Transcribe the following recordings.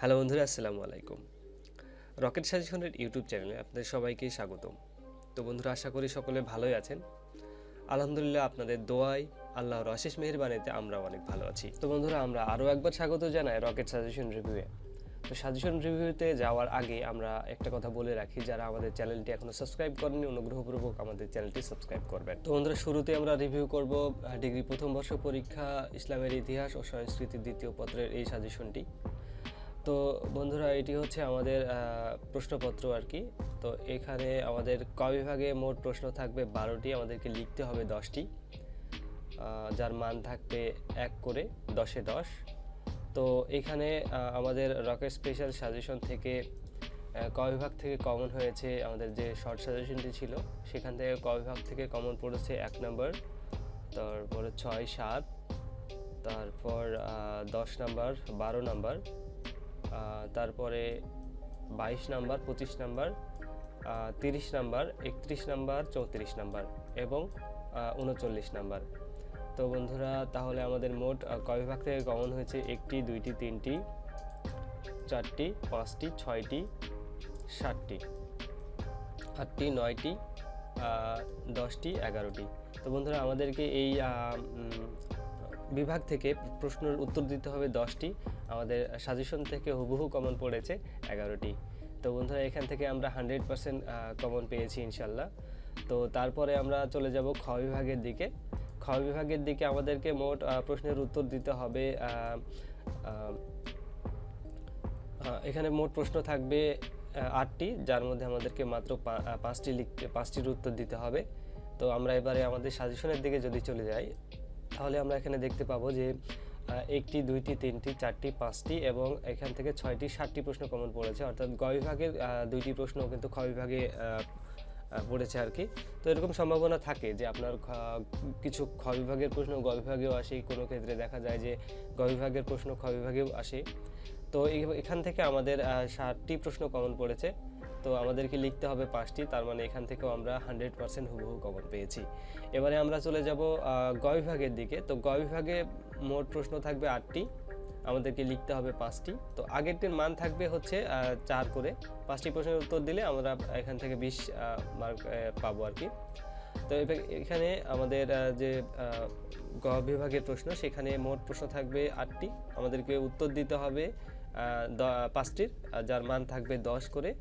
Hello বন্ধুরা, আসসালামু আলাইকুম। রকেট সাজেশনের ইউটিউব চ্যানেলে আপনাদের সবাইকে স্বাগতম। তো বন্ধুরা, আশা করি সকলে ভালোই আছেন। আলহামদুলিল্লাহ, আপনাদের দোয়ায়, আল্লাহর অশেষ মেহেরবানিতে আমরাও অনেক ভালো আছি। তো বন্ধুরা, আমরা আরও একবার স্বাগত জানাই রকেট সাজেশন রিভিউয়ে। তো সাজেশন রিভিউতে যাওয়ার আগে আমরা একটা কথা বলে রাখি, যারা আমাদের চ্যানেলটি এখনও সাবস্ক্রাইব করেননি অনুগ্রহপূর্বক আমাদের চ্যানেলটি সাবস্ক্রাইব করবেন। তো বন্ধুরা, শুরুতে আমরা রিভিউ করব ডিগ্রি প্রথম বর্ষ পরীক্ষা ইসলামের ইতিহাস ও সংস্কৃতি দ্বিতীয় পত্রের এই সাজেশনটি। তো বন্ধুরা, এটি হচ্ছে আমাদের প্রশ্নপত্র আর কি। তো এখানে আমাদের ক বিভাগে মোট প্রশ্ন থাকবে 12টি, আমাদেরকে লিখতে হবে 10টি, যার মান থাকবে 1 করে 10-এ 10। তো এখানে আমাদের রকেট স্পেশাল সাজেশন থেকে ক বিভাগ থেকে কমন হয়েছে, আমাদের যে শর্ট সাজেশনটি ছিল সেখান থেকে ক বিভাগ থেকে কমন পড়েছে 1 নাম্বার, তারপরে 6, 7, তারপর 10 নাম্বার, 12 নাম্বার, তারপরে 22 number, 25 number, 30 number, 31 number, 34 number এবং 39 নাম্বার। তো বন্ধুরা, তাহলে আমাদের মোট ক বিভাগ থেকে কমন হয়েছে 1টি, 2টি, 3টি, 4টি, 5টি, 6টি, 7টি, 8টি, 9টি, 10টি, 11টি। তো বন্ধুরা, আমাদেরকে এই বিভাগ থেকে প্রশ্নের উত্তর দিতে হবে 10টি, আমাদের সাজেশন থেকে হুবহু কমন পড়েছে 11টি। তো বন্ধুরা, এখান থেকে আমরা 100% কমন পেয়েছি ইনশাল্লাহ। তো তারপরে আমরা চলে যাব খ বিভাগের দিকে। খ বিভাগের দিকে আমাদেরকে মোট প্রশ্নের উত্তর দিতে হবে, এখানে মোট প্রশ্ন থাকবে 8টি, যার মধ্যে আমাদেরকে মাত্র 5টির উত্তর দিতে হবে। তো আমরা এবারে আমাদের সাজেশনের দিকে যদি চলে যাই, তাহলে আমরা এখানে দেখতে পাবো যে 1টি, 2টি, 3টি, 4টি, 5টি এবং এখান থেকে 6টি, 7টি প্রশ্ন কমন পড়েছে, অর্থাৎ গ বিভাগের 2টি প্রশ্ন কিন্তু খ বিভাগে পড়েছে আর কি। তো এরকম সম্ভাবনা থাকে যে আপনার কিছু খ বিভাগের প্রশ্ন গ বিভাগেও আসে, কোনো ক্ষেত্রে দেখা যায় যে গ বিভাগের প্রশ্ন খ বিভাগেও আসে। তো এখান থেকে আমাদের 7টি প্রশ্ন কমন পড়েছে, তো আমাদেরকে লিখতে হবে 5টি, তার মানে এখান থেকেও আমরা 100% হুবহু কমন পেয়েছি। এবারে আমরা চলে যাব গ বিভাগের দিকে। তো গ বিভাগে মোট প্রশ্ন থাকবে 8টি, আমাদেরকে লিখতে হবে 5টি। তো আগেরটির মান থাকবে হচ্ছে 4 করে, 5টি প্রশ্নের উত্তর দিলে আমরা এখান থেকে 20 মার্ক পাবো আর কি। তো এখানে আমাদের যে গ বিভাগের প্রশ্ন, সেখানে মোট প্রশ্ন থাকবে 8টি, আমাদেরকে উত্তর দিতে হবে 5টির, যার মান থাকবে 10 করে,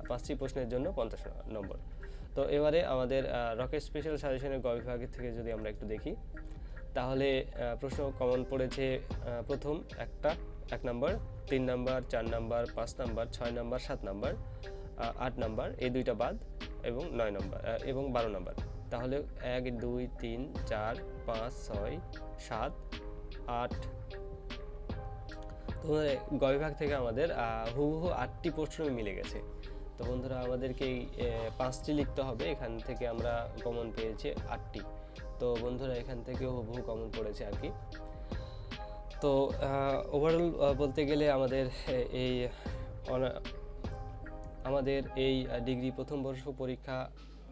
5টি প্রশ্নের জন্য 50 নম্বর। তো এবারে আমাদের রকেট স্পেশাল সাজেশনের গ বিভাগের থেকে যদি আমরা একটু দেখি, তাহলে প্রশ্ন কমন পড়েছে প্রথম 1 number, 3 number, 4 number, 5 number, 6 number, 7 number, 8 number, এই দুইটা বাদ, এবং 9 নাম্বার এবং 12 নাম্বার। তাহলে 1, 2, 3, 4, 5, 6, 7, 8। তো গ বিভাগ থেকে আমাদের হুবহু 8টি প্রশ্ন মিলে গেছে। তো বন্ধুরা, আমাদেরকে এই 5টি লিখতে হবে, এখান থেকে আমরা কমন পেয়েছি 8টি। তো বন্ধুরা, এখান থেকে হুবহু কমন পড়েছে আর কি। তো ওভারঅল বলতে গেলে আমাদের এই ডিগ্রি প্রথম বর্ষ পরীক্ষা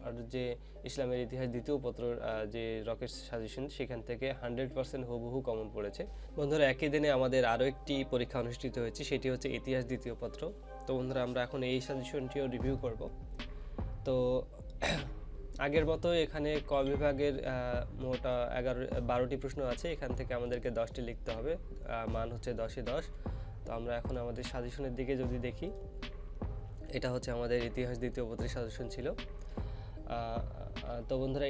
আর যে ইসলামের ইতিহাস দ্বিতীয় পত্রের যে রকেট সাজেশন, সেখান থেকে 100% হুবহু কমন পড়েছে। বন্ধুরা, একই দিনে আমাদের আরও একটি পরীক্ষা অনুষ্ঠিত হয়েছে, সেটি হচ্ছে ইতিহাস দ্বিতীয় পত্র। তো বন্ধুরা, আমরা এখন এই সাজেশনটিও রিভিউ করব। তো আগের মতো এখানে ক বিভাগের মোট 12টি প্রশ্ন আছে, এখান থেকে আমাদেরকে 10টি লিখতে হবে, মান হচ্ছে 10-এ 10। তো আমরা এখন আমাদের সাজেশনের দিকে যদি দেখি, এটা হচ্ছে আমাদের ইতিহাস দ্বিতীয় পত্রের সাজেশন ছিল। তো বন্ধুরা,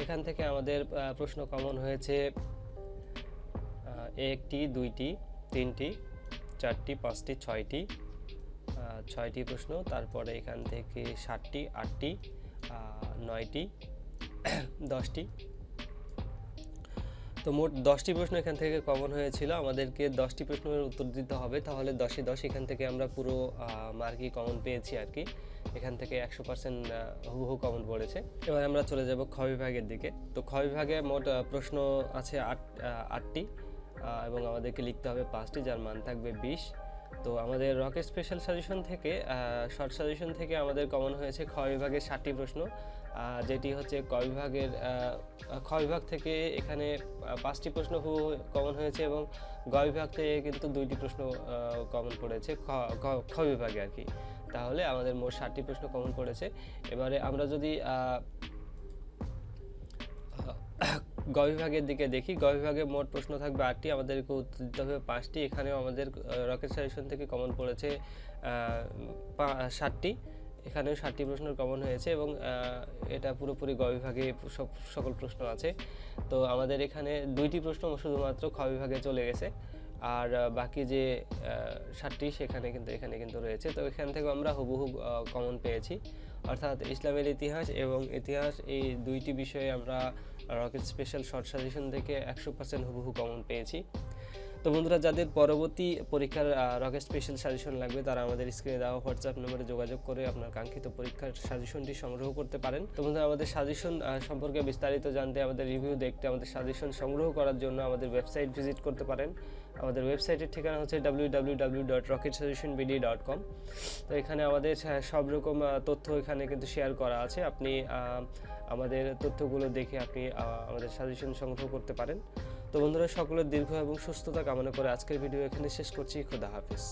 এখান থেকে আমাদের প্রশ্ন কমন হয়েছে 1টি, 2টি, 3টি, 4টি, 5টি, 6টি প্রশ্ন, তারপরে এখান থেকে 7টি, 8টি, 9টি, 10টি। তো মোট 10টি প্রশ্ন এখান থেকে কমন হয়েছিল, আমাদেরকে 10টি প্রশ্নের উত্তর দিতে হবে, তাহলে 10-এ 10 এখান থেকে আমরা পুরো মার্কই কমন পেয়েছি আর কি। এখান থেকে 100% হুবহু কমন পড়েছে। এবার আমরা চলে যাব খ বিভাগের দিকে। তো খ বিভাগে মোট প্রশ্ন আছে 8টি, এবং আমাদেরকে লিখতে হবে 5টি, যার মান থাকবে 20। তো আমাদের রকেট স্পেশাল সাজেশন থেকে শর্ট সাজেশন থেকে আমাদের কমন হয়েছে খ বিভাগের 7টি প্রশ্ন, যেটি হচ্ছে ক বিভাগের খ বিভাগ থেকে এখানে 5টি প্রশ্ন কমন হয়েছে এবং গ বিভাগ থেকে কিন্তু 2টি প্রশ্ন কমন পড়েছে খ বিভাগে আর কি। তাহলে আমাদের মোট 7টি প্রশ্ন কমন পড়েছে। এবারে আমরা যদি গ বিভাগের দিকে দেখি, গ বিভাগে মোট প্রশ্ন থাকবে 8টি, আমাদেরকে উত্তর দিতে হবে 5টি। এখানেও আমাদের রকেট সাজেশন থেকে কমন পড়েছে 7টি, এখানেও 7টি প্রশ্ন কমন হয়েছে এবং এটা পুরোপুরি গ বিভাগে সকল প্রশ্ন আছে। তো আমাদের এখানে 2টি প্রশ্ন শুধুমাত্র খ বিভাগে চলে গেছে, আর বাকি যে 7টি এখানে কিন্তু রয়েছে। তো এখান থেকে আমরা হুবহু কমন পেয়েছি, অর্থাৎ ইসলামের ইতিহাস এবং ইতিহাস এই 2টি বিষয়ে আমরা রকেট স্পেশাল শর্ট সাজেশন থেকে 100% হুবহু কমন পেয়েছি। তো বন্ধুরা, যাদের পরবর্তী পরীক্ষার রকেট স্পেশাল সাজেশন লাগবে তারা আমাদের স্ক্রিনে দেওয়া হোয়াটসঅ্যাপ নম্বরে যোগাযোগ করে আপনার কাঙ্ক্ষিত পরীক্ষার সাজেশনটি সংগ্রহ করতে পারেন। তো বন্ধুরা, আমাদের সাজেশন সম্পর্কে বিস্তারিত জানতে, আমাদের রিভিউ দেখতে, আমাদের সাজেশন সংগ্রহ করার জন্য আমাদের ওয়েবসাইট ভিজিট করতে পারেন। আমাদের ওয়েবসাইটের ঠিকানা হচ্ছে www.rocketsuggestionbd.com। তো এখানে আমাদের সব রকম তথ্য এখানে কিন্তু শেয়ার করা আছে, আপনি আমাদের তথ্যগুলো দেখে আপনি আমাদের সাজেশন সংগ্রহ করতে পারেন। তো বন্ধুরা, সকলের দীর্ঘ এবং সুস্থতা কামনা করে আজকের ভিডিও এখানে শেষ করছি। খোদা হাফেজ।